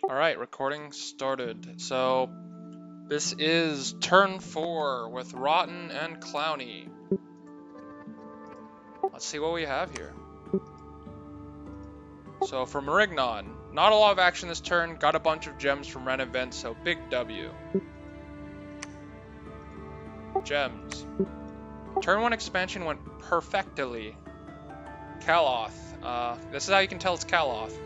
Alright, recording started. So, this is turn 4 with Rotten and Clowny. Let's see what we have here. So, for Marignon, not a lot of action this turn, got a bunch of gems from Ren events, so big W. Gems. Turn 1 expansion went perfectly. Kaloth. This is how you can tell it's Kaloth.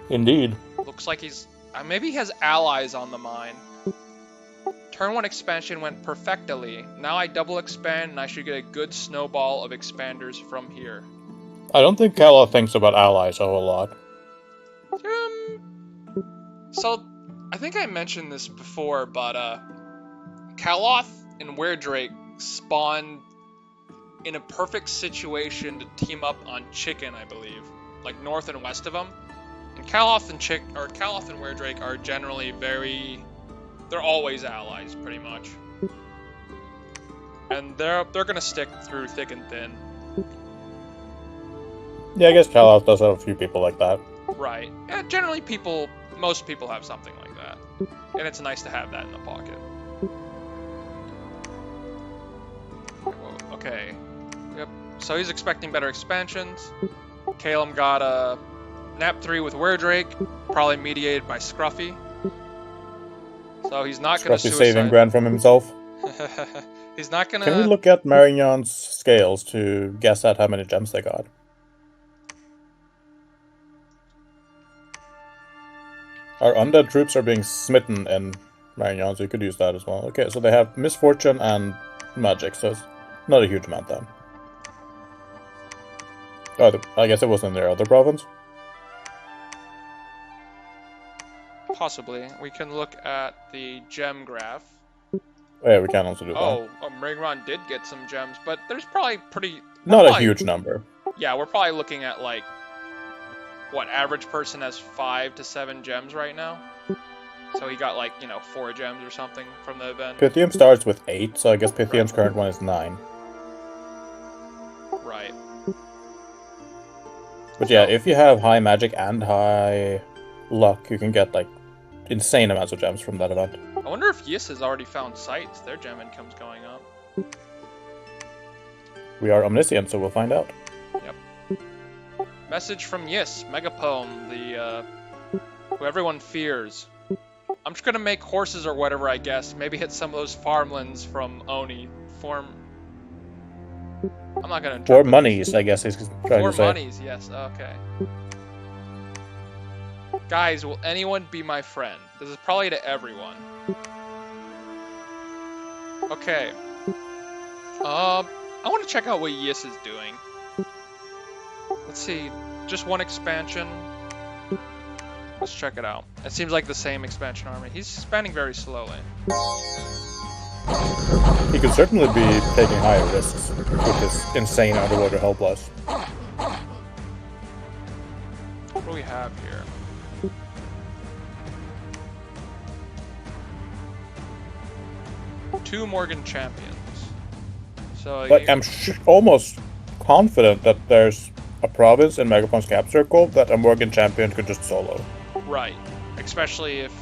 Indeed. Looks like he's... maybe he has allies on the mine. Turn 1 expansion went perfectly. Now I double expand and I should get a good snowball of expanders from here. I don't think Kala thinks about allies a whole lot. So, I think I mentioned this before, but Kaloth and Weredrake spawned in a perfect situation to team up on Chicken, I believe. Like north and west of them. And Kaloth and Weredrake are generally they're always allies, pretty much. And they're gonna stick through thick and thin. Yeah, I guess Kala does have a few people like that. Right. Yeah, generally most people have something like that. And it's nice to have that in the pocket. Okay. Yep. So he's expecting better expansions. Calum got a Ep03 with Weredrake, probably mediated by Scruffy. So he's not going to Scruffy saving Gran from himself. He's not going to... Can we look at Marignon's scales to guess at how many gems they got? Our undead troops are being smitten in Marignon, so you could use that as well. Okay, so they have Misfortune and Magic, so it's not a huge amount then. Oh, I guess it was in their other province? Possibly. We can look at the gem graph. Yeah, we can also do that. Oh, Marignon did get some gems, but there's probably Not a huge number. Yeah, we're probably looking at like... what, average person has 5 to 7 gems right now? So he got like, 4 gems or something from the event. Pythium starts with 8, so I guess Pythium's current one is 9. Right. But yeah, if you have high magic and high luck, you can get like insane amounts of gems from that event. I wonder if Yis has already found sites. Their gem income's going up. We are omniscient, so we'll find out. Yep. Message from Yis, Megapoem, the who everyone fears. I'm just gonna make horses or whatever, I guess. Maybe hit some of those farmlands from Oni. I'm not gonna... For monies, I guess he's trying to say. For monies, yes, okay. Guys, will anyone be my friend? This is probably to everyone. Okay. I want to check out what Yis is doing. Let's see, just one expansion. Let's check it out. It seems like the same expansion army. He's expanding very slowly. He could certainly be taking higher risks with this insane underwater hull plus. What do we have here? Two Morgan champions. So But I'm almost confident that there's a province in Megapon's cap circle that a Morgan champion could just solo. Right. Especially if...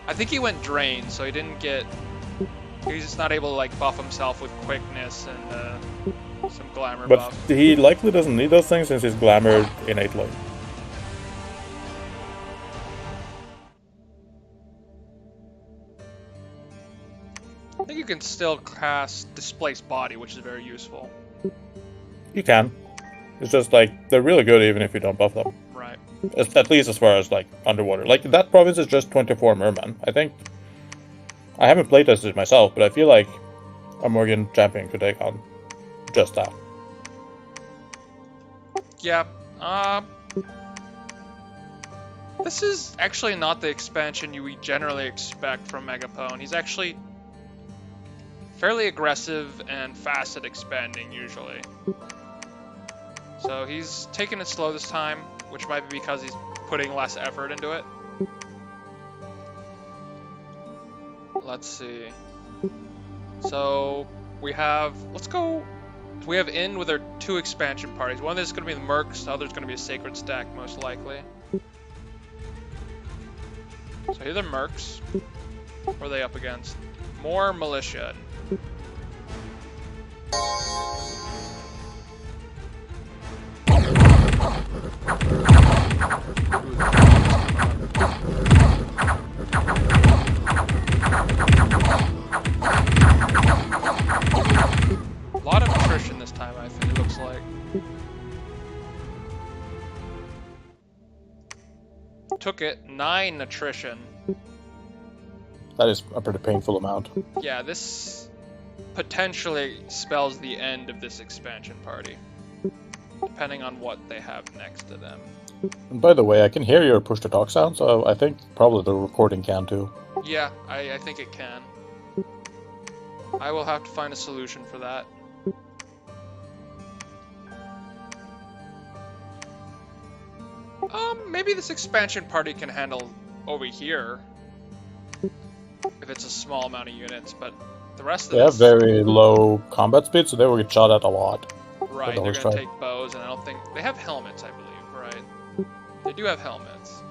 I think he went drain, so he didn't get... He's just not able to like buff himself with quickness and some glamour But buff. he likely doesn't need those things since he's glamored innately. I think you can still cast Displace Body, which is very useful. You can. It's just like, they're really good even if you don't buff them. Right. At least as far as like underwater. Like that province is just 24 mermen. I think... I haven't playtested it myself, but I feel like a Morgan champion could take on just that. Yeah. This is actually not the expansion we generally expect from Megapone. He's actually fairly aggressive and fast at expanding, usually. So he's taking it slow this time, which might be because he's putting less effort into it. Let's see. So we have... We have in with our 2 expansion parties. One is going to be the Mercs, the other is going to be a Sacred Stack, most likely. Are they mercs? What are they up against? More militia. A lot of attrition this time, I think it looks like. Took it, 9 attrition. That is a pretty painful amount. Yeah, this potentially spells the end of this expansion party, depending on what they have next to them. And by the way, I can hear your push-to-talk sound, so I think probably the recording can too. Yeah, I think it can. I will have to find a solution for that. Maybe this expansion party can handle over here. If it's a small amount of units, but the rest of They have very low combat speed, so they will get shot at a lot. Right, they're going to take bows, and I don't think... They have helmets, I believe, right? They do have helmets.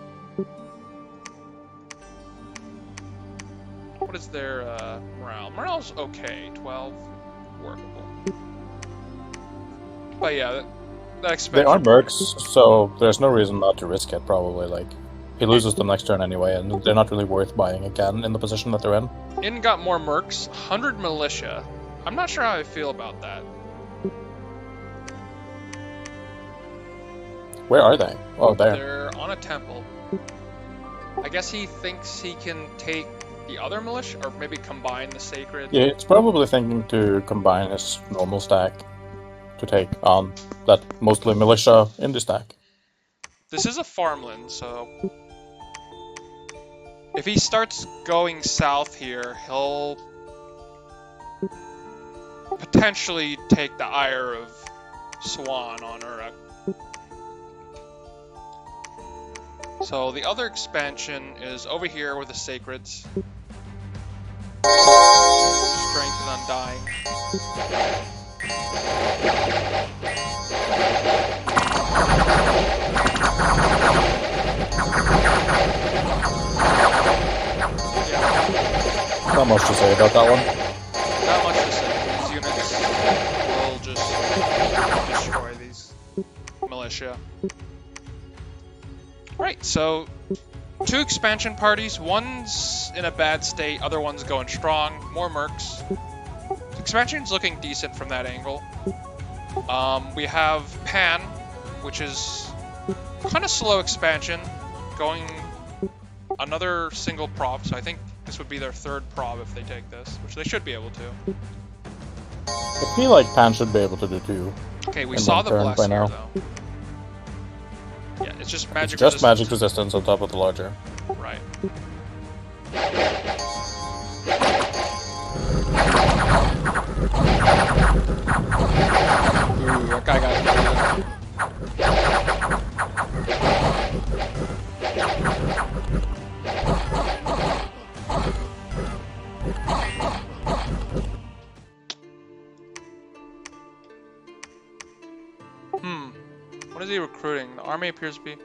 What is their morale? Morale's okay, 12, workable. But yeah, that expansion... They are mercs, so there's no reason not to risk it, probably. Like, he loses them next turn anyway, and they're not really worth buying again in the position that they're in. In got more mercs, 100 militia. I'm not sure how I feel about that. Where are they? Oh, there. They're on a temple. I guess he thinks he can take the other militia, or maybe combine the sacred. Yeah, it's probably thinking to combine his normal stack to take on that mostly militia in the stack. This is a farmland, so... If he starts going south here, he'll potentially take the ire of Swan on Uruk. So the other expansion is over here with the Sacreds. Strength and Undying. Not much to say about that one. Not much to say. These units will just destroy these militia. Right, so 2 expansion parties. One's in a bad state, other one's going strong. More mercs. Expansion's looking decent from that angle. We have Pan, which is kind of slow expansion, going another single prov, so I think this would be their 3rd prov if they take this, which they should be able to. I feel like Pan should be able to do 2. Okay, we saw the bless here, though. Yeah, it's just magic It's just resistance. magic resistance on top of the larger. Right. Ooh, that guy got it. What is he recruiting? The army appears to be...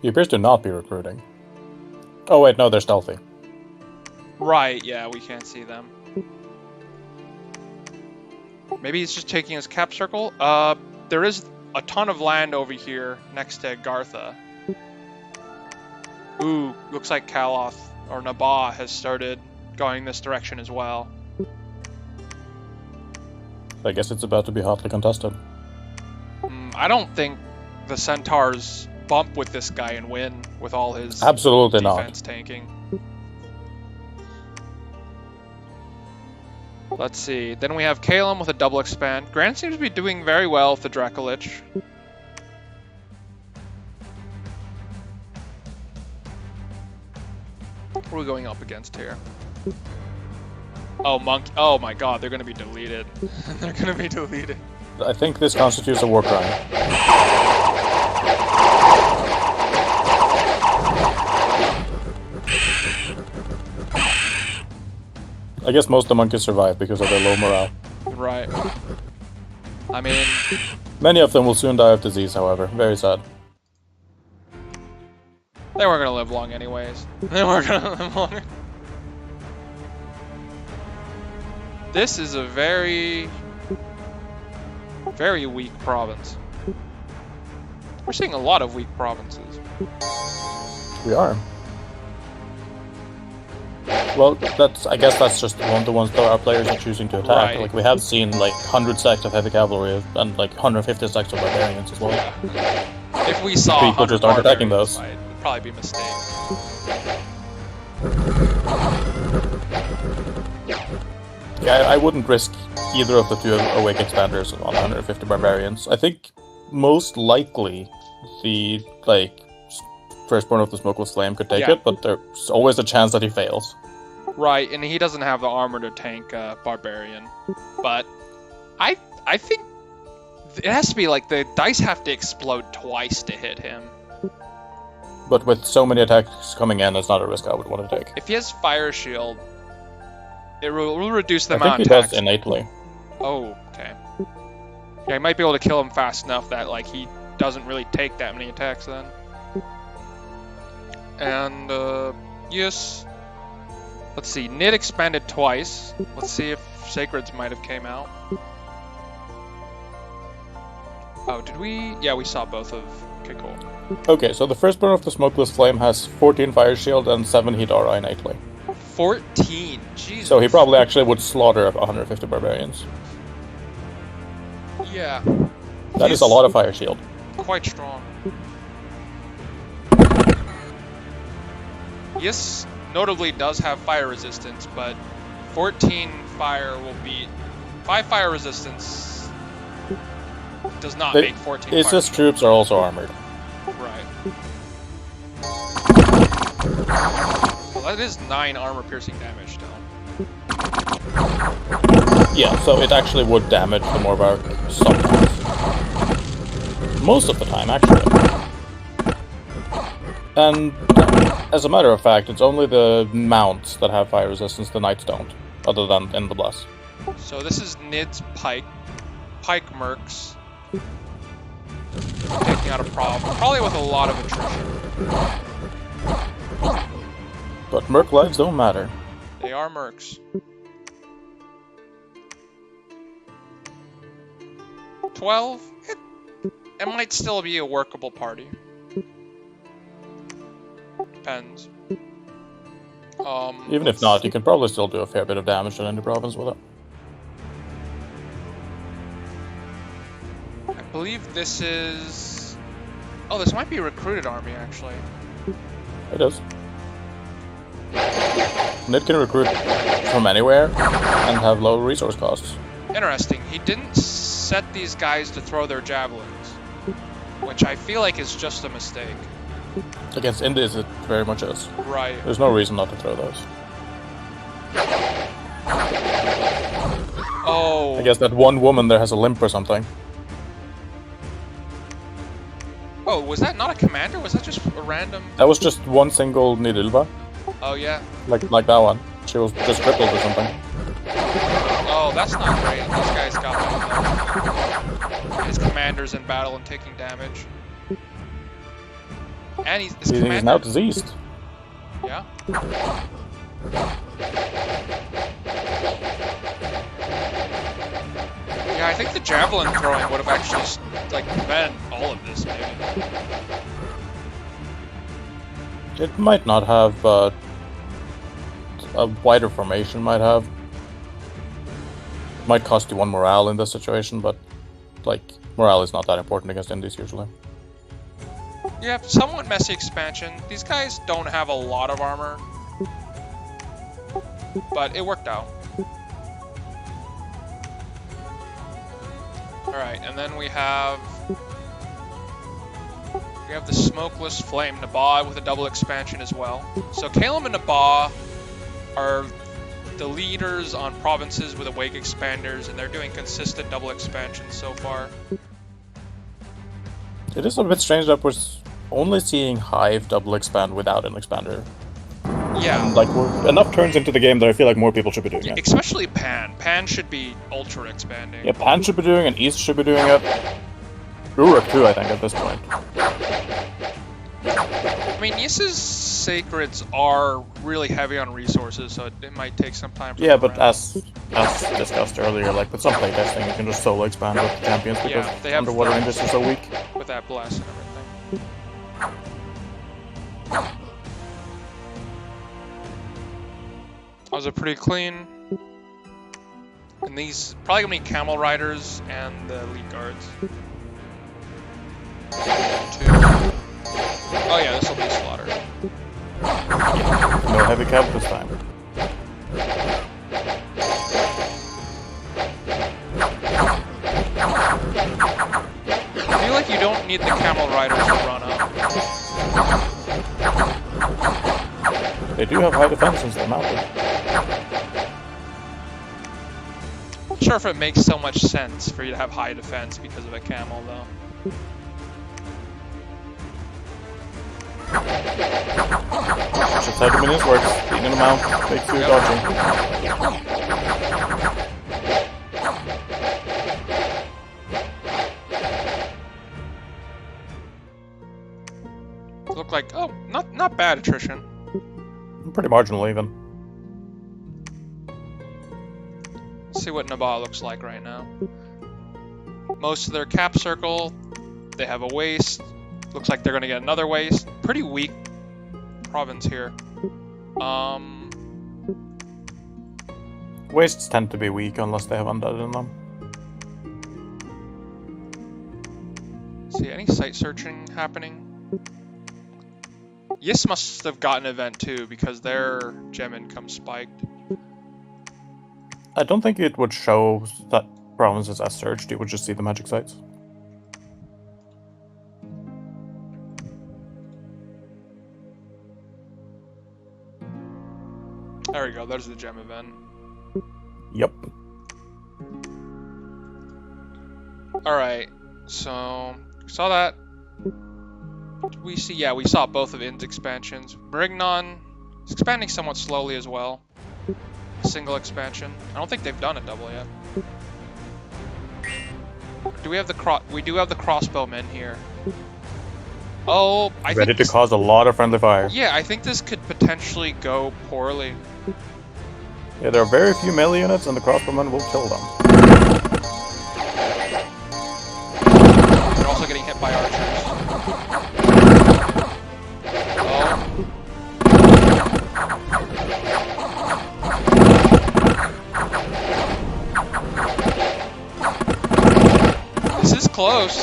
He appears to not be recruiting. Oh wait, no, they're stealthy. Right, yeah, we can't see them. Maybe he's just taking his cap circle? There is a ton of land over here next to Gartha. Ooh, looks like Kaloth, or Nabah, has started going this direction as well. I guess it's about to be hotly contested. I don't think the Centaurs bump with this guy and win with all his Absolutely defense not. tanking. Let's see. Then we have Kalem with a double expand. Grant seems to be doing very well with the Dracolich. What are we going up against here? Oh, Monk. Oh my god, they're going to be deleted. They're going to be deleted. I think this constitutes a war crime. I guess most of the monkeys survive because of their low morale. Right. I mean... Many of them will soon die of disease, however. Very sad. They weren't gonna live long anyways. They weren't gonna live long. This is a very, very weak province. We're seeing a lot of weak provinces. We are. Well, I guess that's just one of the ones that our players are choosing to attack. Right. Like, we have seen, like, 100 stacks of heavy cavalry and, like, 150 stacks of barbarians as well. Yeah. If we saw People just aren't attacking those. It'd probably be a mistake. Yeah, I wouldn't risk either of the two awake expanders on 150 barbarians. I think most likely the, like, firstborn of the Smokeless Flame could take it, but there's always a chance that he fails. Right, and he doesn't have the armor to tank Barbarian. But I think it has to be like the dice have to explode twice to hit him. But with so many attacks coming in, it's not a risk I would want to take. If he has Fire Shield, it will reduce the I amount think of attacks. he does innately. Oh, okay. Yeah, he might be able to kill him fast enough that like he doesn't really take that many attacks then. And yes. Let's see, Nid expanded twice. Let's see if Sacreds might have came out. Oh, did we? Yeah, we saw both of... Okay, cool. Okay, so the firstborn of the Smokeless Flame has 14 Fire Shield and 7 Heat Aura innately. 14? Jesus. So he probably actually would slaughter 150 barbarians. Yeah. That is a lot of Fire Shield. Quite strong. Yes, notably does have fire resistance, but 14 fire will beat... 5 fire resistance does not make 14 fire. His troops are also armored. Right. Well, that is 9 armor-piercing damage still. Yeah, so it actually would damage the Morbark sometimes. Most of the time, actually. And as a matter of fact, it's only the mounts that have fire resistance, the knights don't, other than in the Bless. So this is Nid's Pike Mercs. Taking out a problem, probably with a lot of attrition. But Merc lives don't matter. They are Mercs. 12? It might still be a workable party. Depends. Even if not, you can probably still do a fair bit of damage in any province with it. I believe this is... Oh, this might be a recruited army, actually. It is. Nid can recruit from anywhere and have low resource costs. Interesting. He didn't set these guys to throw their javelins, which I feel like is just a mistake. Against Indies, it very much is. Right. There's no reason not to throw those. Oh. I guess that one woman there has a limp or something. Oh, was that not a commander? Was that just a random... That was just one single Nidilva. Oh, yeah. Like that one. She was just crippled or something. Oh, that's not great. These guys got his commander's in battle and taking damage. And he's now diseased. Yeah. Yeah, I think the javelin throwing would have actually like prevented all of this, maybe. It might not have, but a wider formation might have. Might cost you 1 morale in this situation, but like morale is not that important against Indies usually. Yeah, somewhat messy expansion. These guys don't have a lot of armor, but it worked out. Alright, and then we have the Smokeless Flame, Nabaa with a double expansion as well. So Calum and Nabaa are the leaders on provinces with awake expanders, and they're doing consistent double expansions so far. It is a bit strange that we're only seeing Hive double expand without an expander. Yeah. And, like, we're enough turns into the game that I feel like more people should be doing it. Especially Pan. Pan should be ultra expanding. Yeah, Pan should be doing it, East should be doing it. Uruk too, I think, at this point. I mean, Yis's Sacreds are really heavy on resources, so it might take some time for Yeah, them but around. as discussed earlier, like with some playtesting, you can just solo expand with the champions because Yeah, they have underwater ranges are so weak. with that blast and everything. Those are pretty clean. And these probably gonna be camel riders and the elite guards. 2. Oh yeah, this will be slaughter. No heavy cap this time. I feel like you don't need the camel riders to run up. They do have high defense since they're mounted. Not sure if it makes so much sense for you to have high defense because of a camel, though. Just how the minions works. Being in a mount makes you dodging. Look like, oh, not bad attrition. Pretty marginal even. Let's see what Nabaa looks like right now. Most of their cap circle, they have a waste. Looks like they're gonna get another waste. Pretty weak province here. Wastes tend to be weak unless they have undead in them. See any site searching happening? Yis must have gotten an event too because their gem income spiked. I don't think it would show that provinces as searched, you would just see the magic sites. There we go, there's the gem event. Yep. Alright, so saw that. We see, yeah, we saw both of In's expansions. Marignon is expanding somewhat slowly as well. Single expansion. I don't think they've done a double yet. Do we have the we do have the crossbowmen here. Oh, I Ready think to cause a lot of friendly fire. yeah, I think this could potentially go poorly. Yeah, there are very few melee units, and the crossbowmen will kill them. They're also getting hit by archers. Oh. This is close.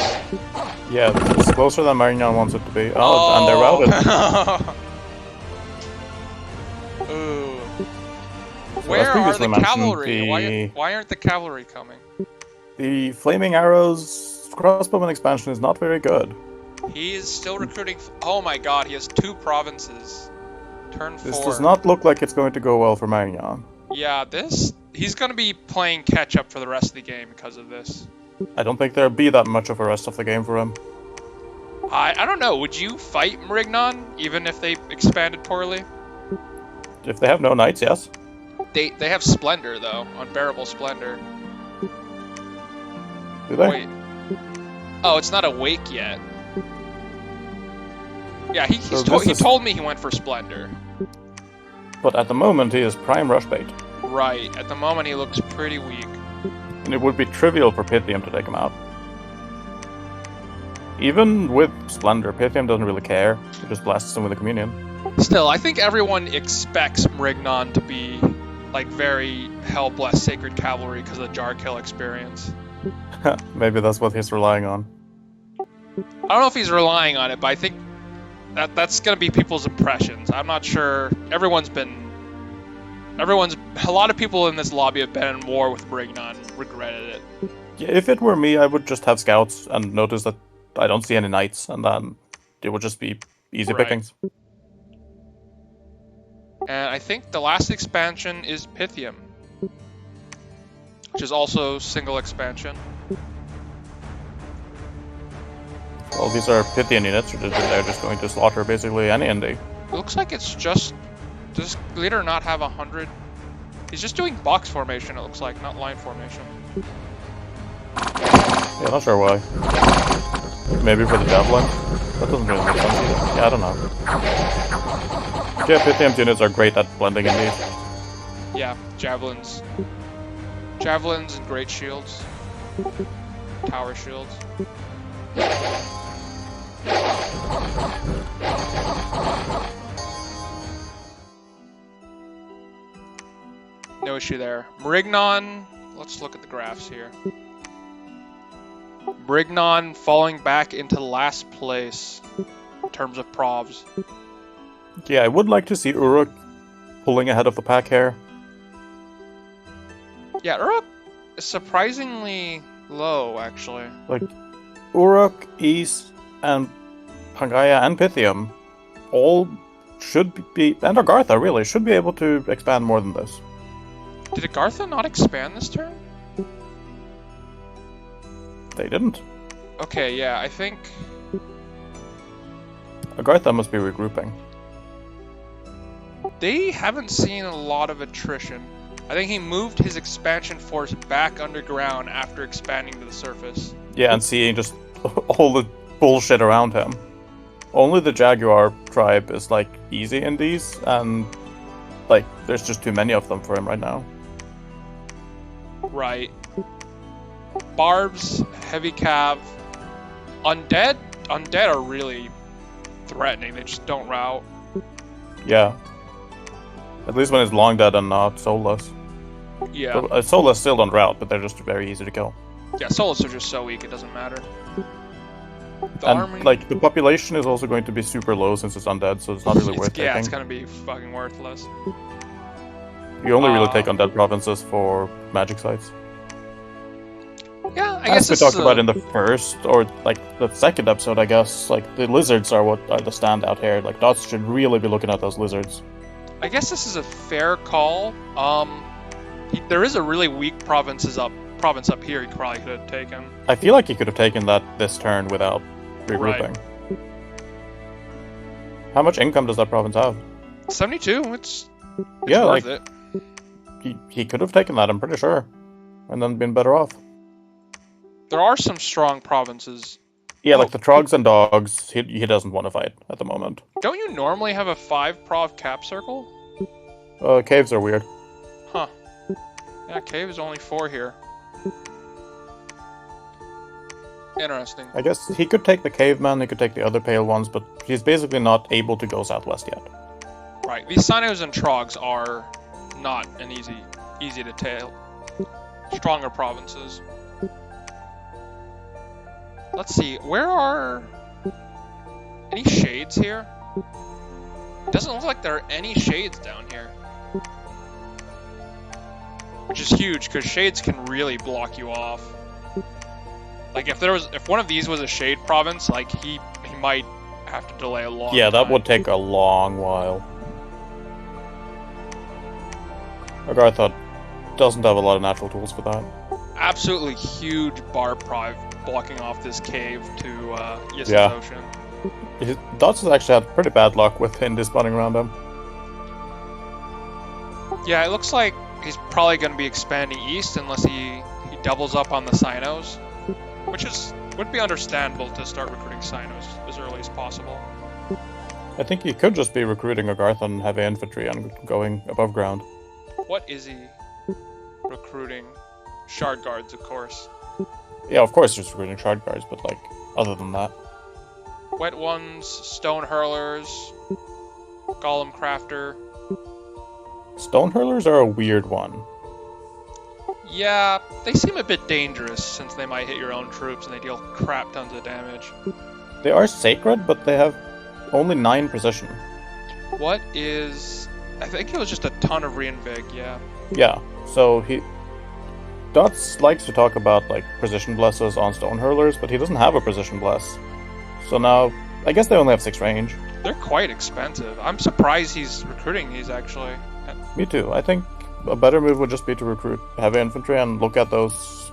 Yeah, it's closer than Marignon wants it to be. Oh, and they're routed. Ooh. So Where as are previously the mentioned, cavalry? Why aren't the cavalry coming? The Flaming Arrows crossbowman expansion is not very good. He is still recruiting. Oh my god, he has 2 provinces. Turn 4. This does not look like it's going to go well for Marignon. Yeah, he's gonna be playing catch up for the rest of the game because of this. I don't think there'll be that much of a rest of the game for him. I don't know. Would you fight Marignon even if they expanded poorly? If they have no knights, yes. They have Splendor though, unbearable Splendor. Do they? Wait. Oh, it's not awake yet. Yeah, he told me he went for Splendor. But at the moment, he is prime rush bait. Right. At the moment, he looks pretty weak. And it would be trivial for Pythium to take him out. Even with Splendor, Pythium doesn't really care. He just blasts him with a communion. Still, I think everyone expects Marignon to be like very hell-blessed Sacred Cavalry because of the Jar Kill experience. Maybe that's what he's relying on. I don't know if he's relying on it, but I think that's gonna be people's impressions. I'm not sure. A lot of people in this lobby have been in war with Marignon, regretted it. Yeah, if it were me, I would just have scouts and notice that I don't see any knights, and then it would just be easy pickings. And I think the last expansion is Pythium, which is also single expansion. Well, these are Pythian units, they're just going to slaughter basically any ND. It looks like it's just... Does Leader not have 100? He's just doing box formation, it looks like, not line formation. Yeah, not sure why. Maybe for the javelin? That doesn't really make sense either. Yeah, I don't know. Yeah, Pythium's units are great at blending in these. Yeah, javelins. Javelins and great shields. Tower shields. No issue there. Marignon, let's look at the graphs here. Marignon falling back into last place in terms of provs. Yeah, I would like to see Uruk pulling ahead of the pack here. Yeah, Uruk is surprisingly low, actually. Like, Uruk, East, and Pangaea and Pythium all should be, and Agartha really, should be able to expand more than this. Did Agartha not expand this turn? They didn't. Okay, yeah, I think... Agartha must be regrouping. They haven't seen a lot of attrition. I think he moved his expansion force back underground after expanding to the surface. Yeah, and seeing just all the bullshit around him. Only the Jaguar tribe is, like, easy in these, and, like, there's just too many of them for him right now. Right. Barbs, heavy cav, undead. Undead are really threatening. They just don't route. Yeah. At least when it's long dead and not soulless. Yeah. So, soulless still don't route, but they're just very easy to kill. Yeah, soulless are just so weak, it doesn't matter. The And, army... like, the population is also going to be super low since it's undead, so it's not really worth Yeah, taking. it's gonna be fucking worthless. You only really take undead provinces for magic sites. Yeah, I guess As we talked about in the first, or, like, the second episode, I guess, like, the lizards are what are the standout here. Like, Dots should really be looking at those lizards. I guess this is a fair call. There is a really weak province up here he probably could have taken. I feel like he could have taken that this turn without regrouping. Right. How much income does that province have? 72, it's Yeah, worth like, it. he could have taken that, I'm pretty sure. And then been better off. There are some strong provinces. Yeah, like the Trogs and Dogs, he doesn't want to fight at the moment. Don't you normally have a 5 prov cap circle? Caves are weird. Huh. Yeah, cave is only 4 here. Interesting. I guess he could take the Caveman, he could take the other pale ones, but he's basically not able to go southwest yet. Right, these Sinos and Trogs are not an easy to tail. Stronger provinces. Let's see, where are any shades here? Doesn't look like there are any shades down here. Which is huge, because shades can really block you off. Like if one of these was a shade province, like he might have to delay a long time. Yeah, that would take a long while. Agartha doesn't have a lot of natural tools for that. Absolutely huge bar prive blocking off this cave to Yissa's Yeah. Ocean. Dots has actually had pretty bad luck with Hindi spawning around him. Yeah, it looks like he's probably going to be expanding east unless he doubles up on the Sinos, which would be understandable to start recruiting Sinos as early as possible. I think he could just be recruiting Agartha and heavy infantry and going above ground. What is he recruiting? Shard guards, of course. Yeah, of course he's recruiting shard guards, but like, other than that. Wet ones, stone hurlers, golem crafter. Stone hurlers are a weird one. Yeah, they seem a bit dangerous since they might hit your own troops and they deal crap tons of damage. They are sacred, but they have only 9 precision. What is... I think it was just a ton of reinvig, yeah. Yeah, so Dots likes to talk about like precision blesses on stone hurlers, but he doesn't have a precision bless. So now, I guess they only have 6 range. They're quite expensive. I'm surprised he's recruiting these, actually. Me too. I think a better move would just be to recruit heavy infantry and look at those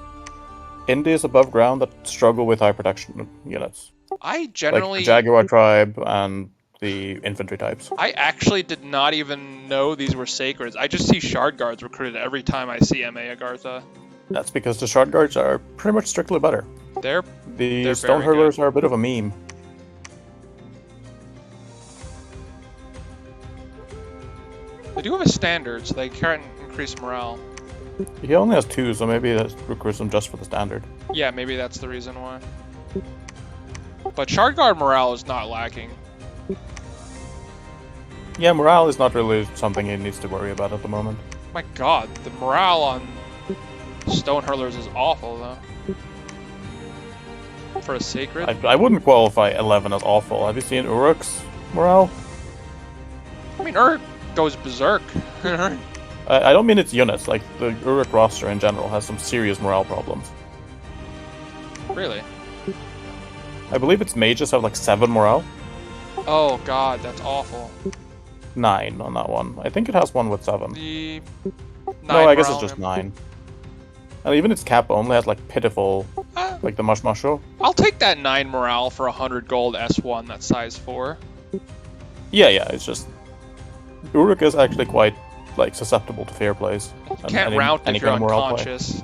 indies above ground that struggle with high protection units. I generally... Like the Jaguar tribe and the infantry types. I actually did not even know these were sacreds. I just see shard guards recruited every time I see MA Agartha. That's because the shard guards are pretty much strictly better. They're The stone very hurlers good. are a bit of a meme. They do have a standard, so they can increase morale. He only has 2, so maybe that recruits him just for the standard. Yeah, maybe that's the reason why. But Shardguard morale is not lacking. Yeah, morale is not really something he needs to worry about at the moment. My god, the morale on Stone Hurlers is awful, though. For a Sacred? I wouldn't qualify 11 as awful. Have you seen Uruk's morale? I mean, Uruk goes berserk. I don't mean its units, like the Uruk roster in general has some serious morale problems. Really? I believe its mages have like 7 morale. Oh god, that's awful. 9 on that one. I think it has one with 7. The... No, I guess it's morale, just yeah. 9. And even its cap only has like pitiful, like the Mushmusho. I'll take that 9 morale for 100 gold S1, that's size 4. Yeah, it's just... Uruk is actually quite, like, susceptible to fair plays. You can't route if you're unconscious.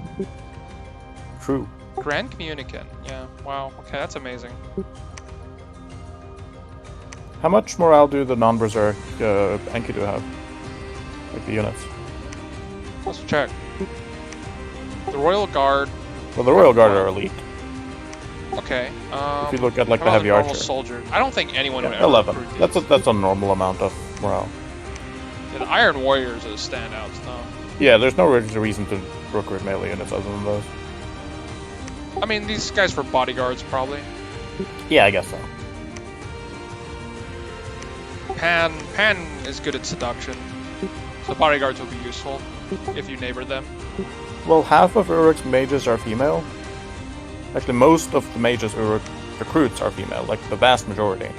True. Grand Communicant, yeah. Wow, okay, that's amazing. How much morale do the non-berserk Enkidu have? Like the units? Let's check. The Royal Guard. Well, the Royal Guard are elite. Okay. If you look at like how the about heavy normal archer. soldier? I don't think anyone would ever 11. recruit these. That's a normal amount of morale. Yeah, the Iron Warriors are the standouts, though. Yeah, there's no reason to recruit melee units other than those. I mean, these guys for bodyguards, probably. Yeah, I guess so. Pan is good at seduction, so bodyguards will be useful if you neighbor them. Well, half of Uruk's mages are female. Actually, most of the mages Uruk recruits are female, like the vast majority.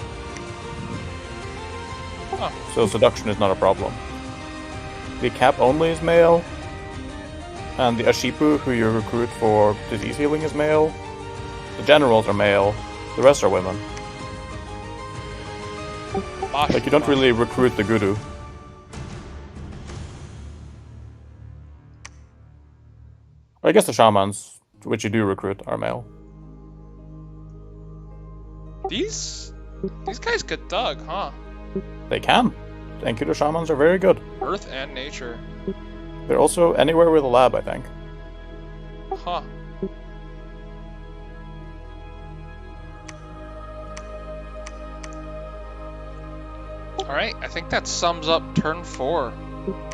Huh. So seduction is not a problem. The cap only is male, and the Ashipu, who you recruit for disease healing, is male. The generals are male. The rest are women. Like, you don't really recruit the Guru. I guess the shamans, which you do recruit, are male. These guys get dug, huh? They can. Enkidu shamans are very good. Earth and nature. They're also anywhere with a lab, I think. Huh. Alright, I think that sums up turn 4.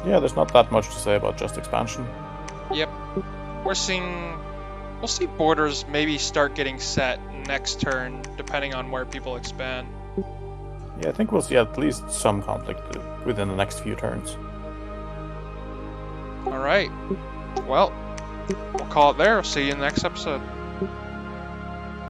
Yeah, there's not that much to say about just expansion. Yep. We'll see borders maybe start getting set next turn, depending on where people expand. Yeah, I think we'll see at least some conflict within the next few turns. Alright. Well, we'll call it there. See you in the next episode.